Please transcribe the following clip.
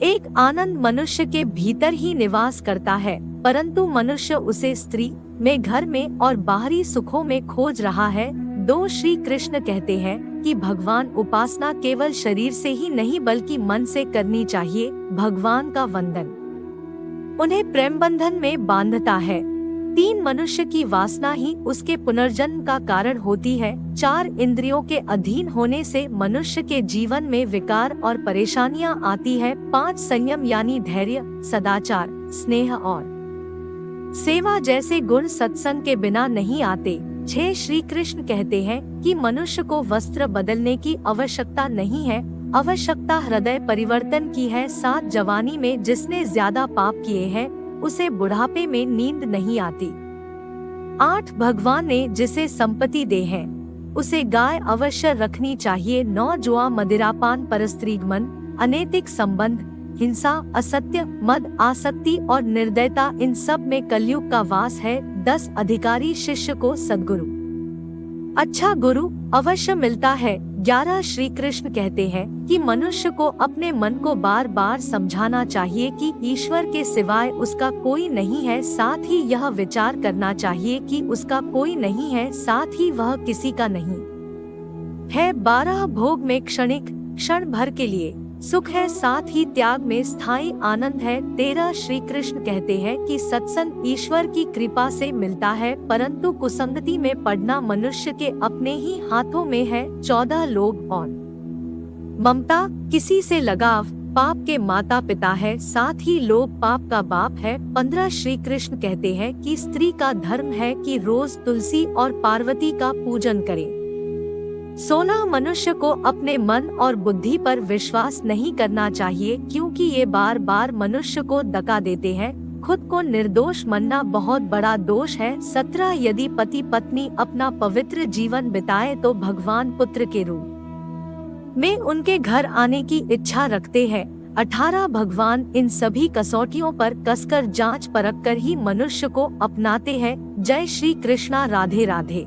एक आनंद मनुष्य के भीतर ही निवास करता है, परंतु मनुष्य उसे स्त्री में, घर में और बाहरी सुखों में खोज रहा है। 2 श्री कृष्ण कहते हैं कि भगवान उपासना केवल शरीर से ही नहीं बल्कि मन से करनी चाहिए। भगवान का वंदन उन्हें प्रेम बंधन में बांधता है। 3 मनुष्य की वासना ही उसके पुनर्जन्म का कारण होती है। 4 इंद्रियों के अधीन होने से मनुष्य के जीवन में विकार और परेशानियां आती है। 5 संयम यानी धैर्य, सदाचार, स्नेह और सेवा जैसे गुण सत्संग के बिना नहीं आते। 6 श्री कृष्ण कहते हैं कि मनुष्य को वस्त्र बदलने की आवश्यकता नहीं है, आवश्यकता हृदय परिवर्तन की है। 7 जवानी में जिसने ज्यादा पाप किए हैं उसे बुढ़ापे में नींद नहीं आती। 8 भगवान ने जिसे संपत्ति दे है उसे गाय अवश्य रखनी चाहिए। 9 जुआ, मदिरापान, परस्त्रीगमन, अनैतिक संबंध, हिंसा, असत्य, मद, आसक्ति और निर्दयता, इन सब में कलयुग का वास है। 10 अधिकारी शिष्य को सद्गुरु अच्छा गुरु अवश्य मिलता है। 11 श्री कृष्ण कहते हैं कि मनुष्य को अपने मन को बार बार समझाना चाहिए कि ईश्वर के सिवाय उसका कोई नहीं है, साथ ही यह विचार करना चाहिए कि उसका कोई नहीं है, साथ ही वह किसी का नहीं है। 12 भोग में क्षणिक, क्षण भर के लिए सुख है, साथ ही त्याग में स्थायी आनंद है। 13 श्री कृष्ण कहते हैं कि सत्संग ईश्वर की कृपा से मिलता है, परंतु कुसंगति में पड़ना मनुष्य के अपने ही हाथों में है। 14 लोभ और ममता, किसी से लगाव पाप के माता पिता है, साथ ही लोभ पाप का बाप है। 15 श्री कृष्ण कहते हैं कि स्त्री का धर्म है कि रोज तुलसी और पार्वती का पूजन करे। 16 मनुष्य को अपने मन और बुद्धि पर विश्वास नहीं करना चाहिए, क्योंकि ये बार बार मनुष्य को धक्का देते हैं। खुद को निर्दोष मानना बहुत बड़ा दोष है। 17 यदि पति पत्नी अपना पवित्र जीवन बिताए तो भगवान पुत्र के रूप में उनके घर आने की इच्छा रखते हैं। 18 भगवान इन सभी कसौटियों पर कसकर जांच परख कर ही मनुष्य को अपनाते हैं। जय श्री कृष्णा, राधे राधे।